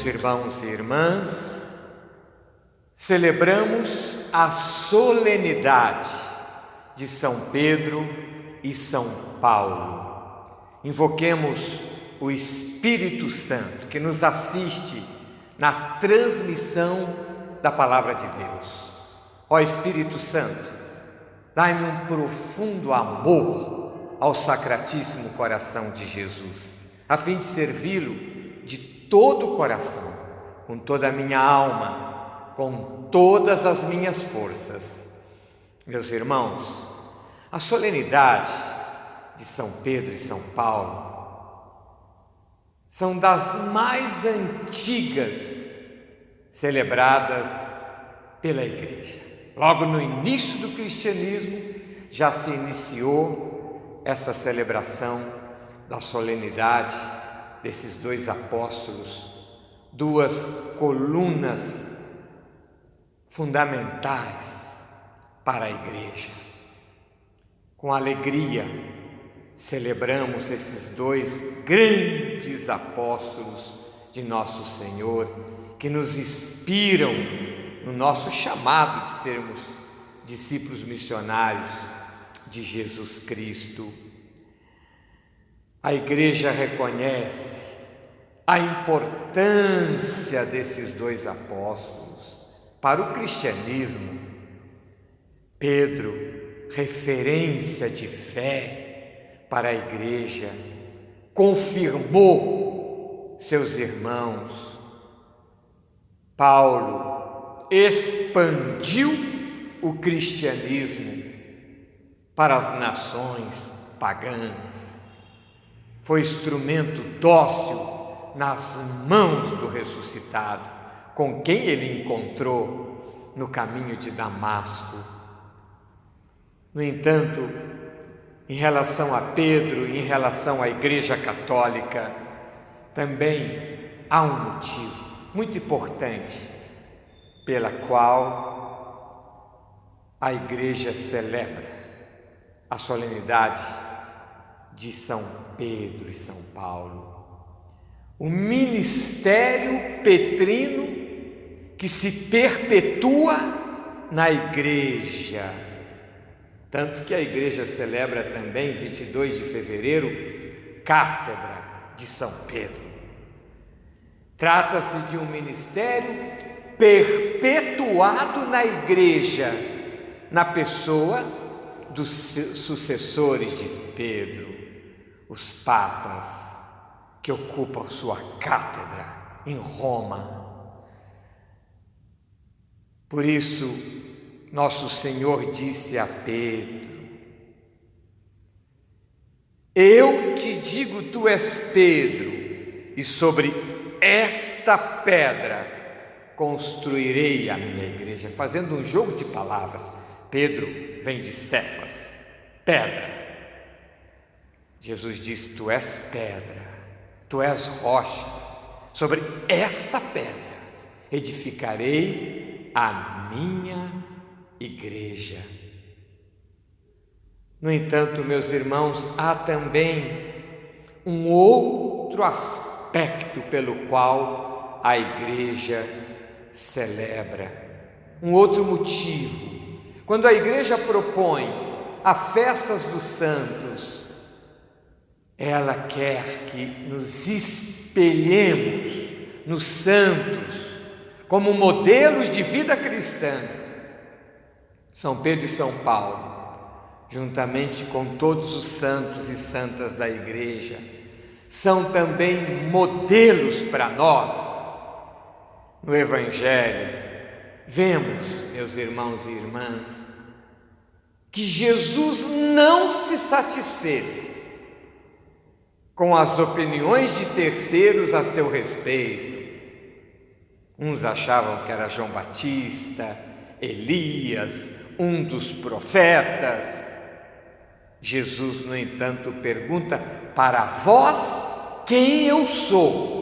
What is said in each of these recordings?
Meus irmãos e irmãs, celebramos a solenidade de São Pedro e São Paulo. Invoquemos o Espírito Santo que nos assiste na transmissão da Palavra de Deus. Ó Espírito Santo, dai-me um profundo amor ao Sacratíssimo Coração de Jesus, a fim de servi-lo de todo o coração, com toda a minha alma, com todas as minhas forças. Meus irmãos, a solenidade de São Pedro e São Paulo são das mais antigas celebradas pela Igreja. Logo no início do cristianismo já se iniciou essa celebração da solenidade desses dois apóstolos, duas colunas fundamentais para a Igreja. Com alegria celebramos esses dois grandes apóstolos de nosso Senhor, que nos inspiram no nosso chamado de sermos discípulos missionários de Jesus Cristo. A Igreja reconhece a importância desses dois apóstolos para o cristianismo. Pedro, referência de fé para a Igreja, confirmou seus irmãos. Paulo expandiu o cristianismo para as nações pagãs. Foi instrumento dócil nas mãos do ressuscitado, com quem ele encontrou no caminho de Damasco. No entanto, em relação a Pedro e em relação à Igreja Católica, também há um motivo muito importante pela qual a Igreja celebra a solenidade de São Pedro e São Paulo. O ministério petrino que se perpetua na Igreja. Tanto que a Igreja celebra também, 22 de fevereiro, Cátedra de São Pedro. Trata-se de um ministério perpetuado na Igreja, na pessoa dos sucessores de Pedro, os papas que ocupam sua cátedra em Roma. Por isso, nosso Senhor disse a Pedro: eu te digo, tu és Pedro, e sobre esta pedra construirei a minha igreja. Fazendo um jogo de palavras, Pedro vem de Cefas, pedra. Jesus diz: tu és pedra, tu és rocha, sobre esta pedra edificarei a minha igreja. No entanto, meus irmãos, há também um outro aspecto pelo qual a Igreja celebra, um outro motivo. Quando a Igreja propõe as festas dos santos, ela quer que nos espelhemos nos santos como modelos de vida cristã. São Pedro e São Paulo, juntamente com todos os santos e santas da Igreja, são também modelos para nós. No Evangelho, vemos, meus irmãos e irmãs, que Jesus não se satisfez com as opiniões de terceiros a seu respeito. Uns achavam que era João Batista, Elias, um dos profetas. Jesus, no entanto, pergunta: para vós, quem eu sou?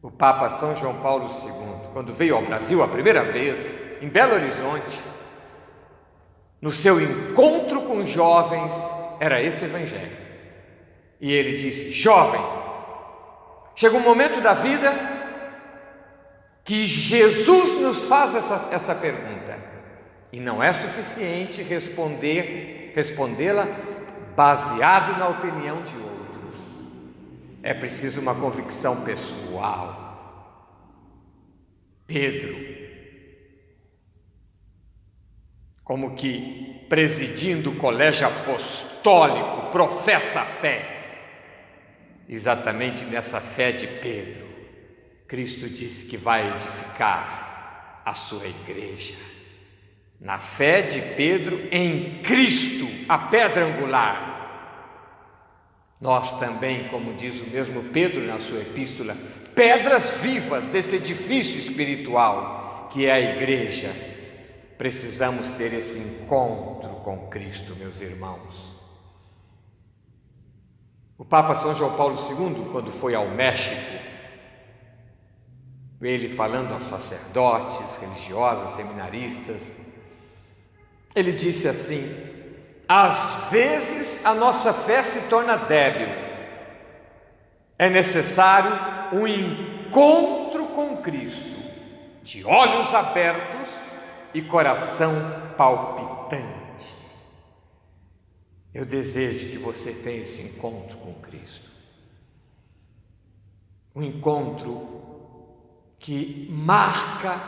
O Papa São João Paulo II, quando veio ao Brasil a primeira vez, em Belo Horizonte, no seu encontro com jovens, era esse evangelho. E ele disse: jovens, Chega um momento da vida que Jesus nos faz essa pergunta, e não é suficiente respondê-la baseado na opinião de outros. É preciso uma convicção pessoal. Pedro, como que presidindo o colégio apostólico, professa a fé. Exatamente nessa fé de Pedro, Cristo disse que vai edificar a sua igreja. Na fé de Pedro em Cristo, a pedra angular. Nós também, como diz o mesmo Pedro na sua epístola, pedras vivas desse edifício espiritual que é a igreja. Precisamos ter esse encontro com Cristo, meus irmãos. O Papa São João Paulo II, quando foi ao México, ele falando a sacerdotes, religiosas, seminaristas, ele disse assim: às vezes a nossa fé se torna débil, é necessário um encontro com Cristo, de olhos abertos e coração palpitante. Eu desejo que você tenha esse encontro com Cristo, um encontro que marca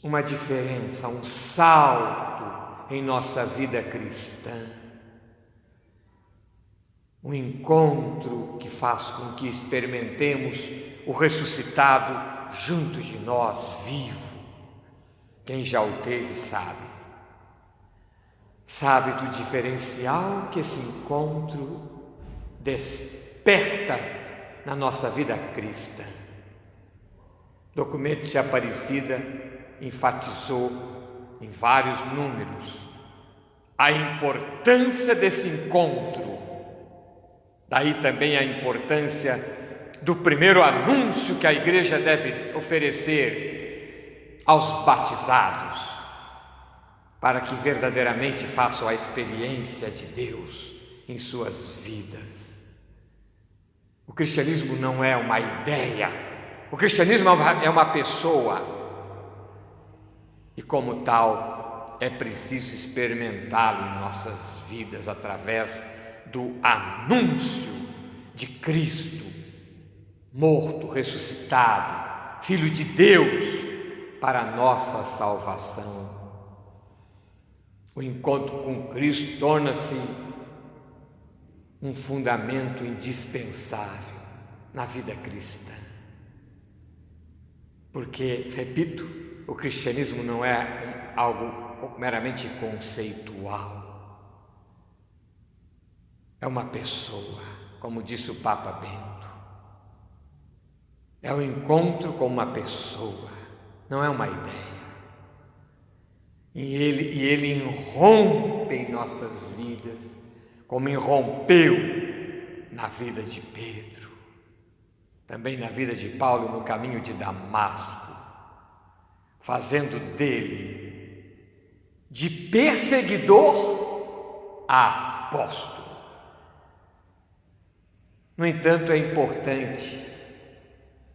uma diferença, um salto em nossa vida cristã, um encontro que faz com que experimentemos o ressuscitado junto de nós, vivo. Quem já o teve sabe do diferencial que esse encontro desperta na nossa vida cristã. O documento de Aparecida enfatizou em vários números a importância desse encontro. Daí também a importância do primeiro anúncio que a igreja deve oferecer aos batizados, para que verdadeiramente façam a experiência de Deus em suas vidas. O cristianismo não é uma ideia, o cristianismo é uma pessoa, e como tal é preciso experimentá-lo em nossas vidas através do anúncio de Cristo, morto, ressuscitado, Filho de Deus, para a nossa salvação. O encontro com Cristo torna-se um fundamento indispensável na vida cristã. Porque, repito, o cristianismo não é algo meramente conceitual. É uma pessoa, como disse o Papa Bento. É um encontro com uma pessoa, não é uma ideia. E ele irrompe em nossas vidas, como irrompeu na vida de Pedro, também na vida de Paulo no caminho de Damasco, fazendo dele de perseguidor a apóstolo. No entanto, é importante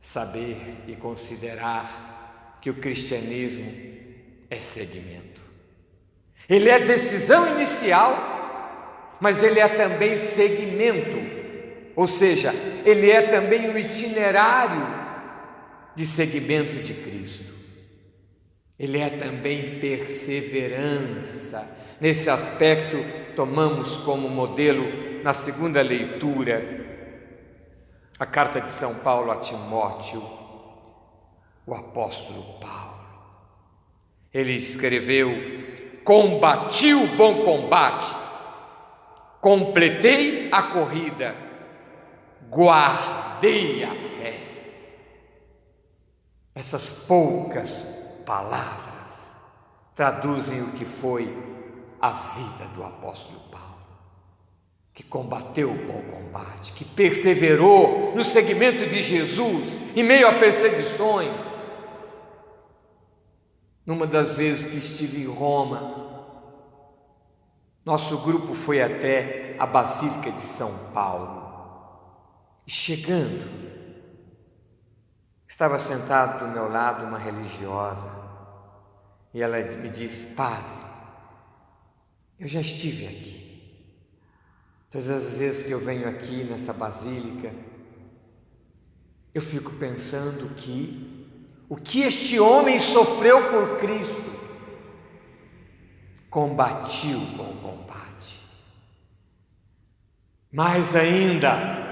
saber e considerar que o cristianismo é segmento. Ele é decisão inicial, mas ele é também segmento, ou seja, ele é também o itinerário de seguimento de Cristo. Ele é também perseverança. Nesse aspecto, tomamos como modelo, na segunda leitura, a carta de São Paulo a Timóteo, o apóstolo Paulo. Ele escreveu: combati o bom combate, completei a corrida, guardei a fé. Essas poucas palavras traduzem o que foi a vida do apóstolo Paulo, que combateu o bom combate, que perseverou no seguimento de Jesus em meio a perseguições. Numa das vezes que estive em Roma, nosso grupo foi até a Basílica de São Paulo. E chegando, estava sentado do meu lado uma religiosa, e ela me disse: padre, eu já estive aqui. Todas as vezes que eu venho aqui nessa basílica, eu fico pensando que o que este homem sofreu por Cristo, combati o bom combate. Mais ainda,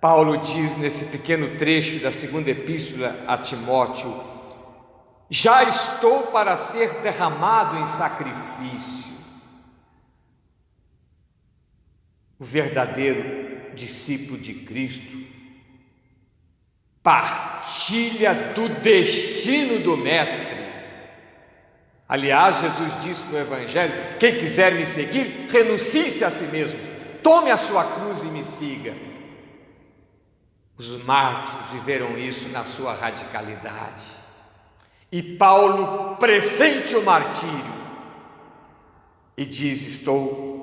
Paulo diz nesse pequeno trecho da segunda epístola a Timóteo: já estou para ser derramado em sacrifício. O verdadeiro discípulo de Cristo partilha do destino do Mestre. Aliás, Jesus disse no Evangelho: quem quiser me seguir, renuncie-se a si mesmo, tome a sua cruz e me siga. Os mártires viveram isso na sua radicalidade. E Paulo pressente o martírio e diz: estou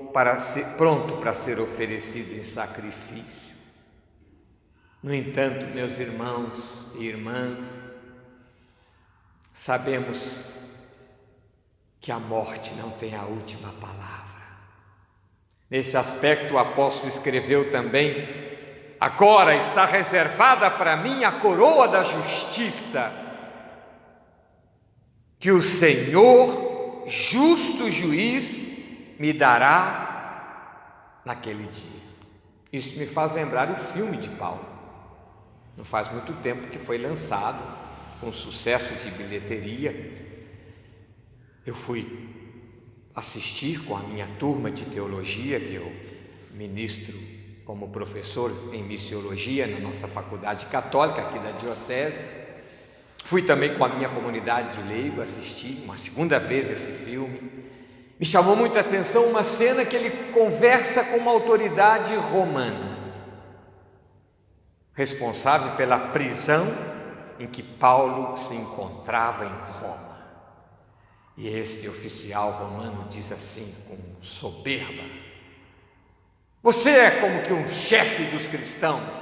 pronto para ser oferecido em sacrifício. No entanto, meus irmãos e irmãs, sabemos que a morte não tem a última palavra. Nesse aspecto, o apóstolo escreveu também: agora está reservada para mim a coroa da justiça, que o Senhor, justo juiz, me dará naquele dia. Isso me faz lembrar o filme de Paulo. Não faz muito tempo que foi lançado, com sucesso de bilheteria. Eu fui assistir com a minha turma de teologia, que eu ministro como professor em missiologia na nossa faculdade católica aqui da diocese. Fui também com a minha comunidade de leigo assistir uma segunda vez esse filme. Me chamou muita atenção uma cena que ele conversa com uma autoridade romana, responsável pela prisão em que Paulo se encontrava em Roma. E este oficial romano diz assim, com soberba: você é como que um chefe dos cristãos,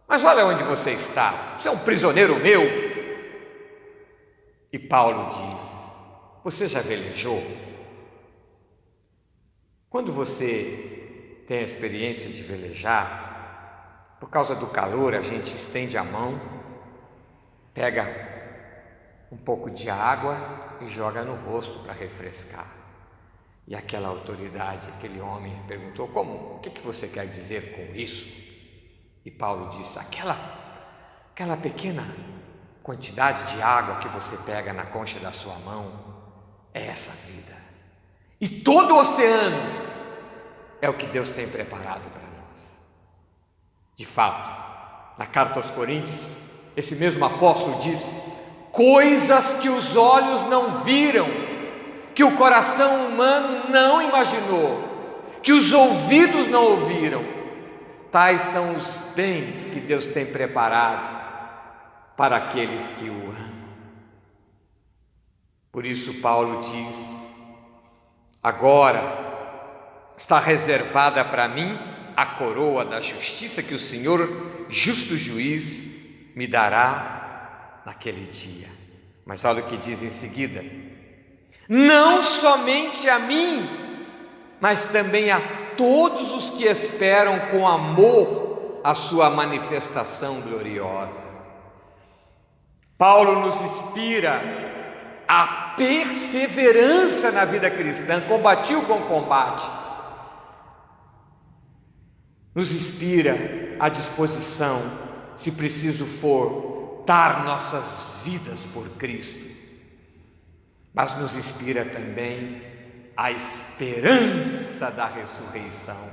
mas olha onde você está, você é um prisioneiro meu. E Paulo diz: você já velejou? Quando você tem a experiência de velejar, por causa do calor, a gente estende a mão, pega um pouco de água e joga no rosto para refrescar. E aquela autoridade, aquele homem perguntou: como? O que você quer dizer com isso? E Paulo disse: aquela pequena quantidade de água que você pega na concha da sua mão é essa vida. E todo o oceano é o que Deus tem preparado para nós. De fato, na carta aos Coríntios, esse mesmo apóstolo diz: coisas que os olhos não viram, que o coração humano não imaginou, que os ouvidos não ouviram, tais são os bens que Deus tem preparado para aqueles que o amam. Por isso Paulo diz: agora está reservada para mim a coroa da justiça, que o Senhor, justo juiz, me dará naquele dia. Mas olha o que diz em seguida: não somente a mim, mas também a todos os que esperam com amor a sua manifestação gloriosa. Paulo nos inspira a perseverança na vida cristã, combati o bom combate. Nos inspira a disposição, se preciso for, dar nossas vidas por Cristo. Mas nos inspira também a esperança da ressurreição,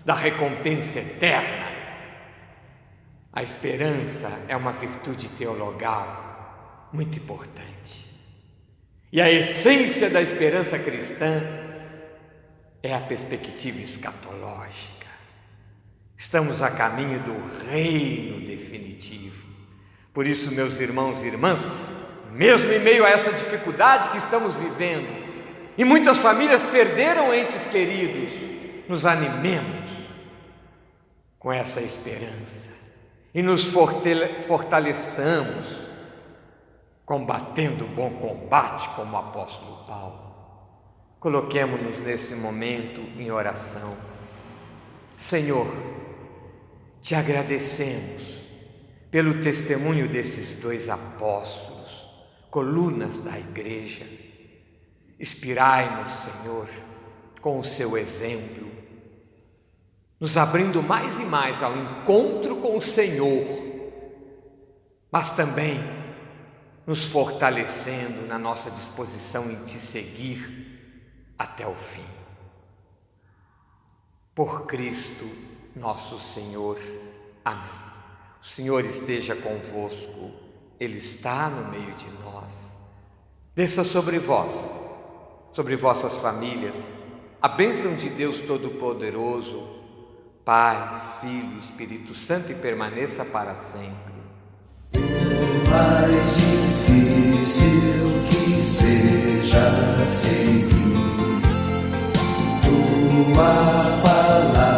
da recompensa eterna. A esperança é uma virtude teologal muito importante. E a essência da esperança cristã é a perspectiva escatológica. Estamos a caminho do reino definitivo. Por isso, meus irmãos e irmãs, mesmo em meio a essa dificuldade que estamos vivendo, e muitas famílias perderam entes queridos, nos animemos com com essa esperança e nos fortaleçamos, combatendo o bom combate, como o apóstolo Paulo. Coloquemo-nos nesse momento em oração. Senhor, te agradecemos pelo testemunho desses dois apóstolos, colunas da igreja. Inspirai-nos, Senhor, com o seu exemplo, nos abrindo mais e mais ao encontro com o Senhor, mas também nos fortalecendo na nossa disposição em te seguir até o fim. Por Cristo nosso Senhor. Amém. O Senhor esteja convosco, Ele está no meio de nós. Desça sobre vós, sobre vossas famílias, a bênção de Deus Todo-Poderoso, Pai, Filho e Espírito Santo, e permaneça para sempre. Por mais difícil que seja seguir tua palavra,